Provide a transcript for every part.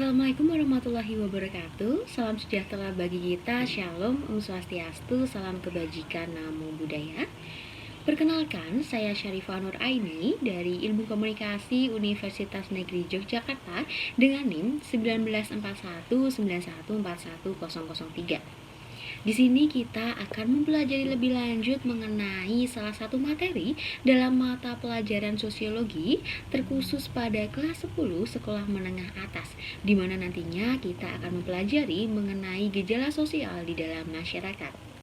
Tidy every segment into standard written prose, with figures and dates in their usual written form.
Assalamualaikum warahmatullahi wabarakatuh. Salam sejahtera bagi kita. Shalom, Om Swastiastu, salam kebajikan, Namo Buddhaya. Perkenalkan, saya Syarifah Nur Aini dari Ilmu Komunikasi Universitas Negeri Yogyakarta dengan NIM 194191410003. Di sini kita akan mempelajari lebih lanjut mengenai salah satu materi dalam mata pelajaran sosiologi terkhusus pada kelas 10 sekolah menengah atas, di mana nantinya kita akan mempelajari mengenai gejala sosial di dalam masyarakat.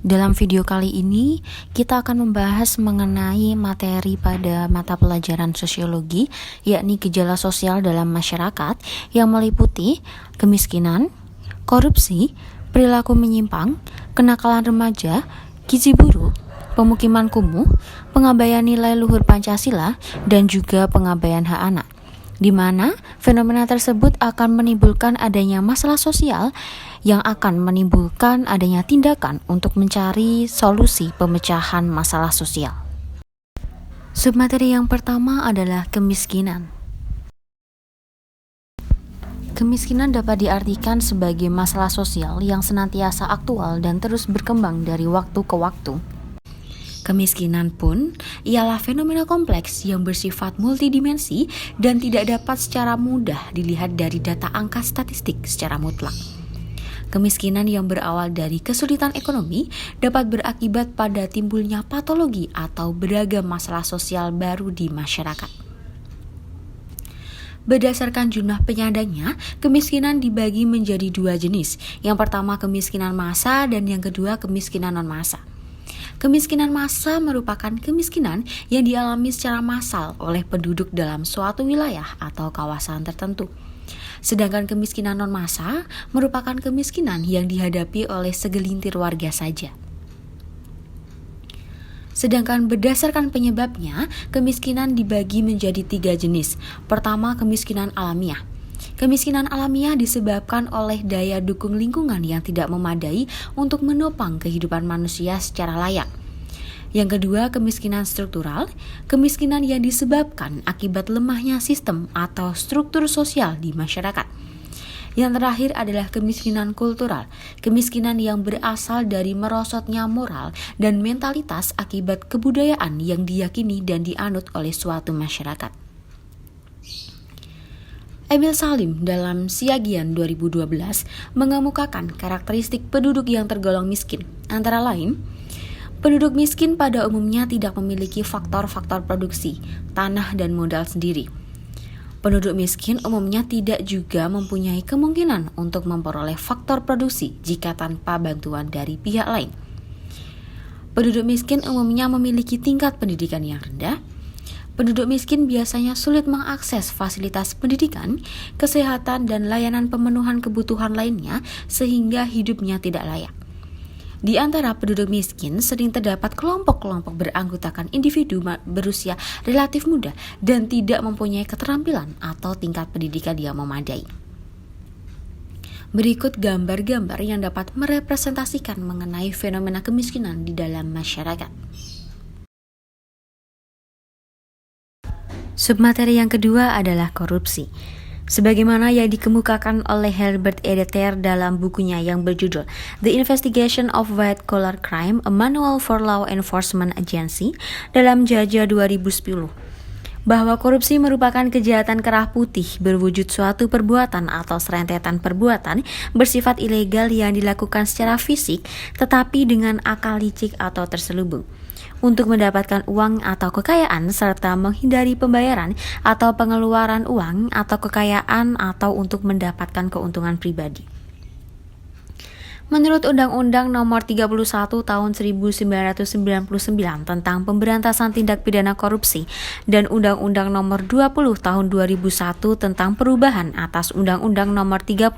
Dalam video kali ini, kita akan membahas mengenai materi pada mata pelajaran sosiologi, yakni gejala sosial dalam masyarakat yang meliputi kemiskinan, korupsi, perilaku menyimpang, kenakalan remaja, gizi buruk, pemukiman kumuh, pengabaian nilai luhur Pancasila, dan juga pengabaian hak anak, di mana fenomena tersebut akan menimbulkan adanya masalah sosial yang akan menimbulkan adanya tindakan untuk mencari solusi pemecahan masalah sosial. Submateri yang pertama adalah kemiskinan. Kemiskinan dapat diartikan sebagai masalah sosial yang senantiasa aktual dan terus berkembang dari waktu ke waktu. Kemiskinan pun ialah fenomena kompleks yang bersifat multidimensi dan tidak dapat secara mudah dilihat dari data angka statistik secara mutlak. Kemiskinan yang berawal dari kesulitan ekonomi dapat berakibat pada timbulnya patologi atau beragam masalah sosial baru di masyarakat. Berdasarkan jumlah penyandangnya, kemiskinan dibagi menjadi dua jenis. Yang pertama kemiskinan massa dan yang kedua kemiskinan non-massa. Kemiskinan massa merupakan kemiskinan yang dialami secara massal oleh penduduk dalam suatu wilayah atau kawasan tertentu. Sedangkan kemiskinan non-massa merupakan kemiskinan yang dihadapi oleh segelintir warga saja. Sedangkan berdasarkan penyebabnya, kemiskinan dibagi menjadi tiga jenis. Pertama, kemiskinan alamiah. Kemiskinan alamiah disebabkan oleh daya dukung lingkungan yang tidak memadai untuk menopang kehidupan manusia secara layak. Yang kedua, kemiskinan struktural, kemiskinan yang disebabkan akibat lemahnya sistem atau struktur sosial di masyarakat. Yang terakhir adalah kemiskinan kultural, kemiskinan yang berasal dari merosotnya moral dan mentalitas akibat kebudayaan yang diyakini dan dianut oleh suatu masyarakat. Emil Salim dalam Siagian 2012 mengemukakan karakteristik penduduk yang tergolong miskin, antara lain, penduduk miskin pada umumnya tidak memiliki faktor-faktor produksi, tanah dan modal sendiri. Penduduk miskin umumnya tidak juga mempunyai kemungkinan untuk memperoleh faktor produksi jika tanpa bantuan dari pihak lain. Penduduk miskin umumnya memiliki tingkat pendidikan yang rendah. Penduduk miskin biasanya sulit mengakses fasilitas pendidikan, kesehatan, dan layanan pemenuhan kebutuhan lainnya sehingga hidupnya tidak layak. Di antara penduduk miskin sering terdapat kelompok-kelompok beranggotakan individu berusia relatif muda dan tidak mempunyai keterampilan atau tingkat pendidikan yang memadai. Berikut gambar-gambar yang dapat merepresentasikan mengenai fenomena kemiskinan di dalam masyarakat. Submateri yang kedua adalah korupsi. Sebagaimana yang dikemukakan oleh Herbert Edeter dalam bukunya yang berjudul The Investigation of White Collar Crime, A Manual for Law Enforcement Agency dalam Jaja 2010, bahwa korupsi merupakan kejahatan kerah putih berwujud suatu perbuatan atau serentetan perbuatan bersifat ilegal yang dilakukan secara fisik tetapi dengan akal licik atau terselubung untuk mendapatkan uang atau kekayaan serta menghindari pembayaran atau pengeluaran uang atau kekayaan atau untuk mendapatkan keuntungan pribadi. Menurut Undang-Undang Nomor 31 Tahun 1999 tentang Pemberantasan Tindak Pidana Korupsi dan Undang-Undang Nomor 20 Tahun 2001 tentang perubahan atas Undang-Undang Nomor 31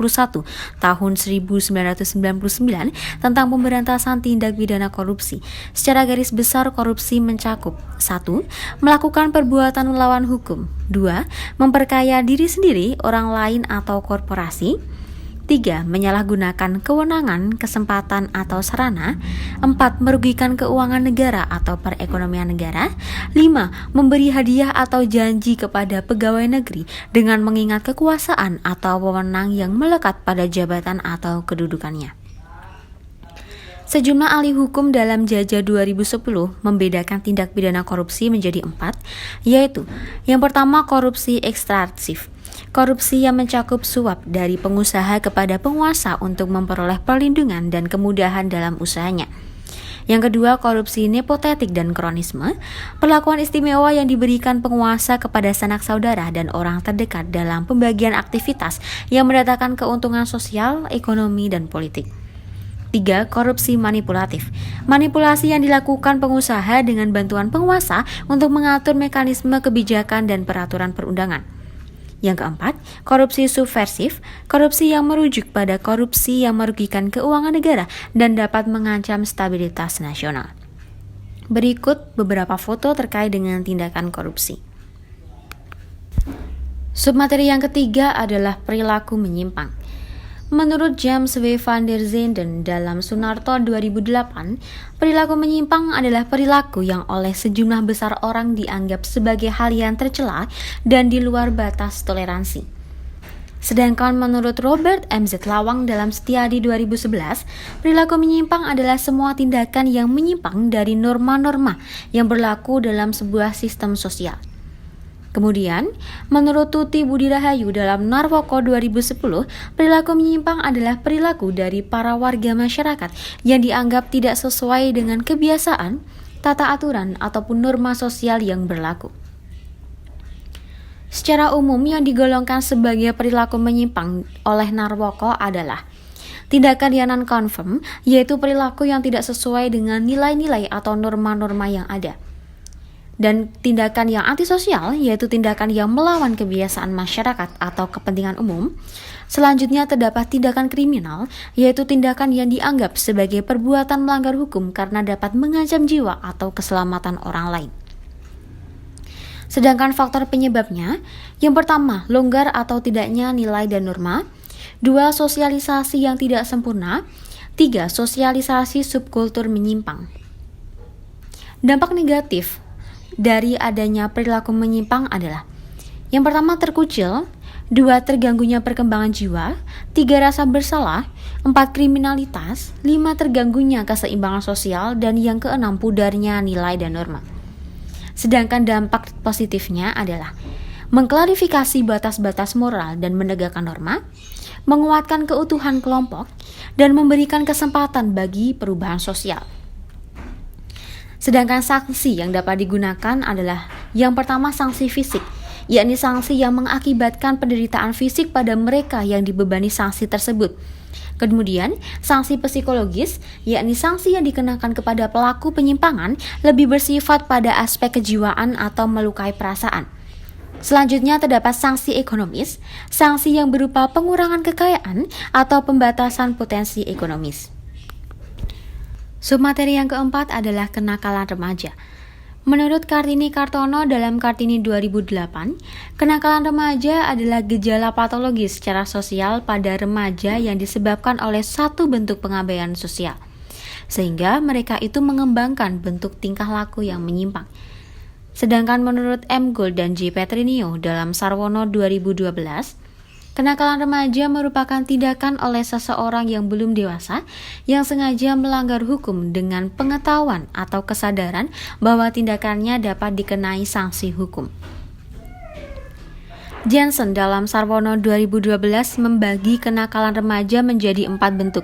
Tahun 1999 tentang Pemberantasan Tindak Pidana Korupsi, secara garis besar korupsi mencakup 1. Melakukan perbuatan melawan hukum. 2. Memperkaya diri sendiri, orang lain atau korporasi. 3. Menyalahgunakan kewenangan, kesempatan atau sarana. 4. Merugikan keuangan negara atau perekonomian negara. 5. Memberi hadiah atau janji kepada pegawai negeri dengan mengingat kekuasaan atau wewenang yang melekat pada jabatan atau kedudukannya. Sejumlah ahli hukum dalam Jajah 2010 membedakan tindak pidana korupsi menjadi 4, yaitu yang pertama korupsi ekstraktif, korupsi yang mencakup suap dari pengusaha kepada penguasa untuk memperoleh perlindungan dan kemudahan dalam usahanya. Yang kedua, korupsi nepotetik dan kronisme, perlakuan istimewa yang diberikan penguasa kepada sanak saudara dan orang terdekat dalam pembagian aktivitas yang mendatangkan keuntungan sosial, ekonomi, dan politik. 3. Korupsi manipulatif, manipulasi yang dilakukan pengusaha dengan bantuan penguasa untuk mengatur mekanisme kebijakan dan peraturan perundangan. Yang keempat, korupsi subversif, korupsi yang merujuk pada korupsi yang merugikan keuangan negara dan dapat mengancam stabilitas nasional. Berikut beberapa foto terkait dengan tindakan korupsi. Submateri yang ketiga adalah perilaku menyimpang. Menurut James W. van der Zanden dalam Sunarto 2008, perilaku menyimpang adalah perilaku yang oleh sejumlah besar orang dianggap sebagai hal yang tercela dan di luar batas toleransi. Sedangkan menurut Robert M. Z. Lawang dalam Setiadi 2011, perilaku menyimpang adalah semua tindakan yang menyimpang dari norma-norma yang berlaku dalam sebuah sistem sosial. Kemudian, menurut Tuti Budi Rahayu dalam Narwoko 2010, perilaku menyimpang adalah perilaku dari para warga masyarakat yang dianggap tidak sesuai dengan kebiasaan, tata aturan, ataupun norma sosial yang berlaku. Secara umum yang digolongkan sebagai perilaku menyimpang oleh Narwoko adalah tindakan yang non-conform, yaitu perilaku yang tidak sesuai dengan nilai-nilai atau norma-norma yang ada. Dan tindakan yang antisosial, yaitu tindakan yang melawan kebiasaan masyarakat atau kepentingan umum. Selanjutnya terdapat tindakan kriminal, yaitu tindakan yang dianggap sebagai perbuatan melanggar hukum karena dapat mengancam jiwa atau keselamatan orang lain. Sedangkan faktor penyebabnya, yang pertama, longgar atau tidaknya nilai dan norma. 2. Sosialisasi yang tidak sempurna. 3. Sosialisasi subkultur menyimpang. Dampak negatif dari adanya perilaku menyimpang adalah yang pertama terkucil, 2. Terganggunya perkembangan jiwa, 3. Rasa bersalah, 4. Kriminalitas, 5. Terganggunya keseimbangan sosial, dan yang keenam pudarnya nilai dan norma. Sedangkan dampak positifnya adalah mengklarifikasi batas-batas moral dan menegakkan norma, menguatkan keutuhan kelompok, dan memberikan kesempatan bagi perubahan sosial. Sedangkan sanksi yang dapat digunakan adalah yang pertama sanksi fisik, yakni sanksi yang mengakibatkan penderitaan fisik pada mereka yang dibebani sanksi tersebut. Kemudian, sanksi psikologis, yakni sanksi yang dikenakan kepada pelaku penyimpangan lebih bersifat pada aspek kejiwaan atau melukai perasaan. Selanjutnya terdapat sanksi ekonomis, sanksi yang berupa pengurangan kekayaan atau pembatasan potensi ekonomis. Submateri yang keempat adalah kenakalan remaja. Menurut Kartini Kartono dalam Kartini 2008, kenakalan remaja adalah gejala patologis secara sosial pada remaja yang disebabkan oleh satu bentuk pengabaian sosial, sehingga mereka itu mengembangkan bentuk tingkah laku yang menyimpang. Sedangkan menurut M. Gold dan J. Petrinio dalam Sarwono 2012, kenakalan remaja merupakan tindakan oleh seseorang yang belum dewasa yang sengaja melanggar hukum dengan pengetahuan atau kesadaran bahwa tindakannya dapat dikenai sanksi hukum. Jensen dalam Sarwono 2012 membagi kenakalan remaja menjadi 4 bentuk.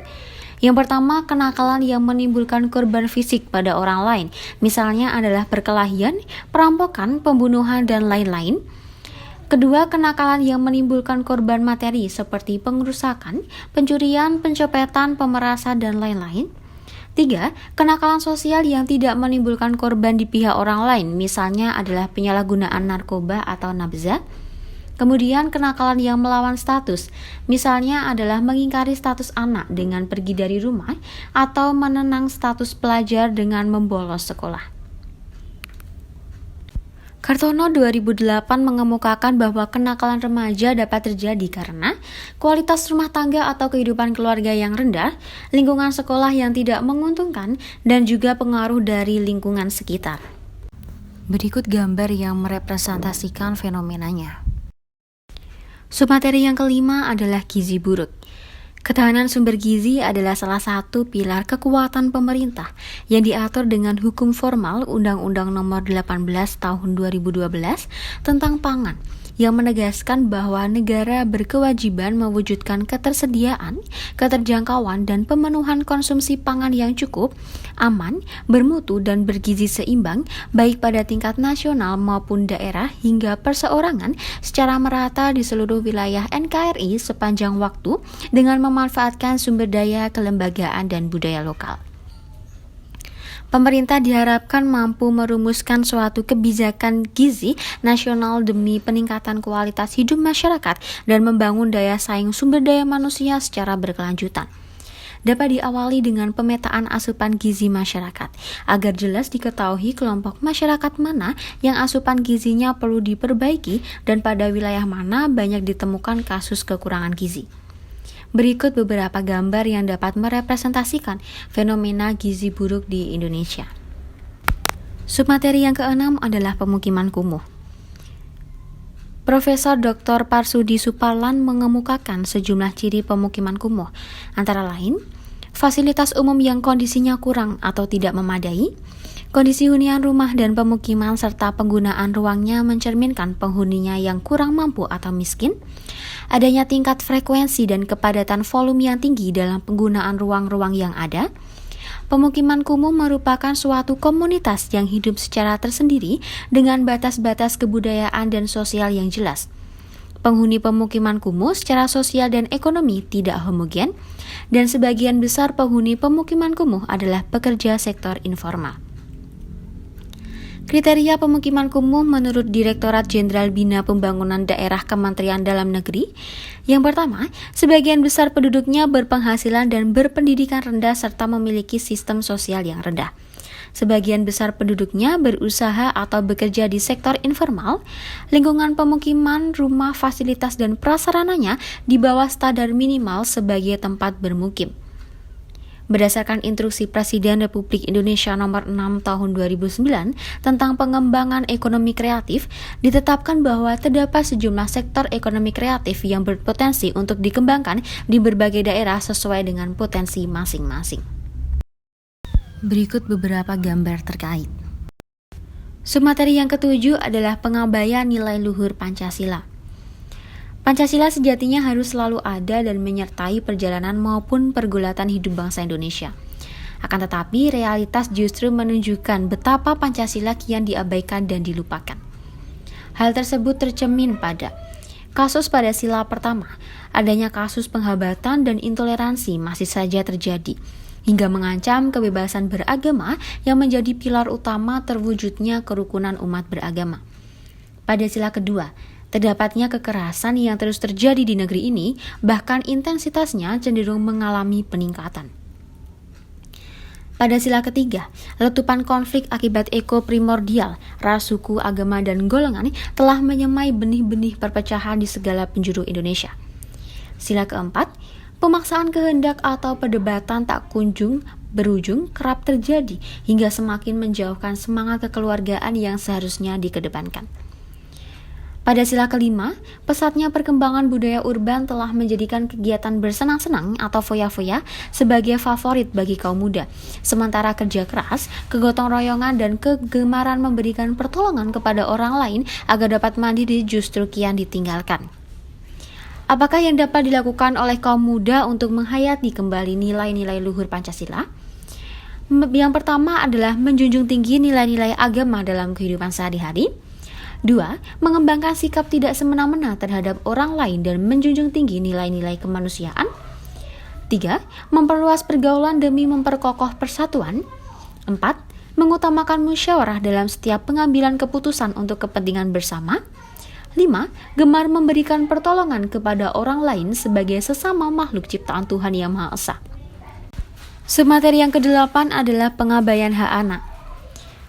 Yang pertama, kenakalan yang menimbulkan korban fisik pada orang lain, misalnya adalah perkelahian, perampokan, pembunuhan, dan lain-lain. Kedua, kenakalan yang menimbulkan korban materi seperti pengerusakan, pencurian, pencopetan, pemerasan, dan lain-lain. 3. Kenakalan sosial yang tidak menimbulkan korban di pihak orang lain, misalnya adalah penyalahgunaan narkoba atau nabza. Kemudian kenakalan yang melawan status, misalnya adalah mengingkari status anak dengan pergi dari rumah atau menenang status pelajar dengan membolos sekolah. Kartono 2008 mengemukakan bahwa kenakalan remaja dapat terjadi karena kualitas rumah tangga atau kehidupan keluarga yang rendah, lingkungan sekolah yang tidak menguntungkan, dan juga pengaruh dari lingkungan sekitar. Berikut gambar yang merepresentasikan fenomenanya. Submateri yang kelima adalah gizi buruk. Ketahanan sumber gizi adalah salah satu pilar kekuatan pemerintah yang diatur dengan hukum formal Undang-Undang Nomor 18 Tahun 2012 tentang pangan, yang menegaskan bahwa negara berkewajiban mewujudkan ketersediaan, keterjangkauan, dan pemenuhan konsumsi pangan yang cukup, aman, bermutu, dan bergizi seimbang, baik pada tingkat nasional maupun daerah hingga perseorangan secara merata di seluruh wilayah NKRI sepanjang waktu dengan memanfaatkan sumber daya kelembagaan dan budaya lokal. Pemerintah diharapkan mampu merumuskan suatu kebijakan gizi nasional demi peningkatan kualitas hidup masyarakat dan membangun daya saing sumber daya manusia secara berkelanjutan. Dapat diawali dengan pemetaan asupan gizi masyarakat, agar jelas diketahui kelompok masyarakat mana yang asupan gizinya perlu diperbaiki dan pada wilayah mana banyak ditemukan kasus kekurangan gizi. Berikut beberapa gambar yang dapat merepresentasikan fenomena gizi buruk di Indonesia. Submateri yang keenam adalah pemukiman kumuh. Profesor Dr. Parsudi Suparlan mengemukakan sejumlah ciri pemukiman kumuh, antara lain, fasilitas umum yang kondisinya kurang atau tidak memadai, kondisi hunian rumah dan pemukiman serta penggunaan ruangnya mencerminkan penghuninya yang kurang mampu atau miskin, adanya tingkat frekuensi dan kepadatan volume yang tinggi dalam penggunaan ruang-ruang yang ada. Pemukiman kumuh merupakan suatu komunitas yang hidup secara tersendiri dengan batas-batas kebudayaan dan sosial yang jelas. Penghuni pemukiman kumuh secara sosial dan ekonomi tidak homogen, dan sebagian besar penghuni pemukiman kumuh adalah pekerja sektor informal. Kriteria pemukiman kumuh menurut Direktorat Jenderal Bina Pembangunan Daerah Kementerian Dalam Negeri. Yang pertama, sebagian besar penduduknya berpenghasilan dan berpendidikan rendah serta memiliki sistem sosial yang rendah. Sebagian besar penduduknya berusaha atau bekerja di sektor informal. Lingkungan pemukiman, rumah, fasilitas, dan prasarananya di bawah standar minimal sebagai tempat bermukim. Berdasarkan Instruksi Presiden Republik Indonesia Nomor 6 Tahun 2009 tentang pengembangan ekonomi kreatif, ditetapkan bahwa terdapat sejumlah sektor ekonomi kreatif yang berpotensi untuk dikembangkan di berbagai daerah sesuai dengan potensi masing-masing. Berikut beberapa gambar terkait. Submateri yang ketujuh adalah pengabaian nilai luhur Pancasila. Pancasila sejatinya harus selalu ada dan menyertai perjalanan maupun pergulatan hidup bangsa Indonesia. Akan tetapi, realitas justru menunjukkan betapa Pancasila kian diabaikan dan dilupakan. Hal tersebut tercermin pada kasus pada sila pertama, adanya kasus penghabatan dan intoleransi masih saja terjadi, hingga mengancam kebebasan beragama yang menjadi pilar utama terwujudnya kerukunan umat beragama. Pada sila kedua, terdapatnya kekerasan yang terus terjadi di negeri ini, bahkan intensitasnya cenderung mengalami peningkatan. Pada sila ketiga, letupan konflik akibat eko-primordial, ras, suku, agama, dan golongan telah menyemai benih-benih perpecahan di segala penjuru Indonesia. Sila keempat, pemaksaan kehendak atau perdebatan tak kunjung berujung kerap terjadi hingga semakin menjauhkan semangat kekeluargaan yang seharusnya dikedepankan. Pada sila kelima, pesatnya perkembangan budaya urban telah menjadikan kegiatan bersenang-senang atau foya-foya sebagai favorit bagi kaum muda, sementara kerja keras, kegotong royongan, dan kegemaran memberikan pertolongan kepada orang lain agar dapat mandiri justru kian ditinggalkan. Apakah yang dapat dilakukan oleh kaum muda untuk menghayati kembali nilai-nilai luhur Pancasila? Yang pertama adalah menjunjung tinggi nilai-nilai agama dalam kehidupan sehari-hari. 2. Mengembangkan sikap tidak semena-mena terhadap orang lain dan menjunjung tinggi nilai-nilai kemanusiaan. 3. Memperluas pergaulan demi memperkokoh persatuan. 4. Mengutamakan musyawarah dalam setiap pengambilan keputusan untuk kepentingan bersama. 5. Gemar memberikan pertolongan kepada orang lain sebagai sesama makhluk ciptaan Tuhan Yang Maha Esa. Submateri yang ke-8 adalah pengabaian hak anak.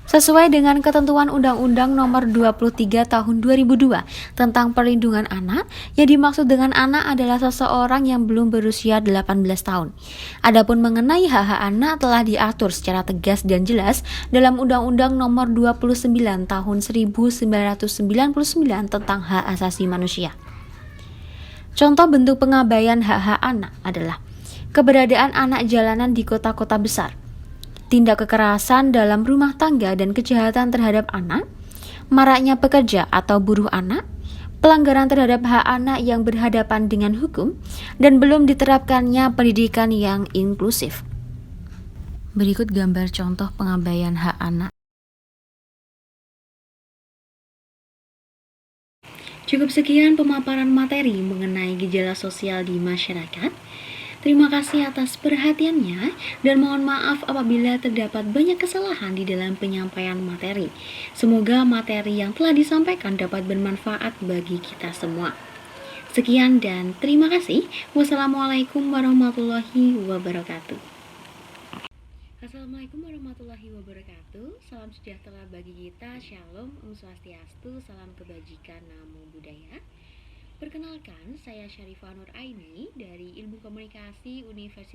Sesuai dengan ketentuan Undang-Undang Nomor 23 Tahun 2002 tentang Perlindungan Anak, yang dimaksud dengan anak adalah seseorang yang belum berusia 18 tahun. Adapun mengenai hak-hak anak telah diatur secara tegas dan jelas dalam Undang-Undang Nomor 29 Tahun 1999 tentang Hak Asasi Manusia. Contoh bentuk pengabaian hak-hak anak adalah keberadaan anak jalanan di kota-kota besar, tindak kekerasan dalam rumah tangga dan kejahatan terhadap anak, maraknya pekerja atau buruh anak, pelanggaran terhadap hak anak yang berhadapan dengan hukum, dan belum diterapkannya pendidikan yang inklusif. Berikut gambar contoh pengabaian hak anak. Cukup sekian pemaparan materi mengenai gejala sosial di masyarakat. Terima kasih atas perhatiannya dan mohon maaf apabila terdapat banyak kesalahan di dalam penyampaian materi. Semoga materi yang telah disampaikan dapat bermanfaat bagi kita semua. Sekian dan terima kasih. Wassalamualaikum warahmatullahi wabarakatuh. Assalamualaikum warahmatullahi wabarakatuh. Salam sejahtera bagi kita. Shalom, Om Swastiastu, salam kebajikan, namo buddhaya. Perkenalkan, saya Syarifah Nur Aini dari Ilmu Komunikasi Universitas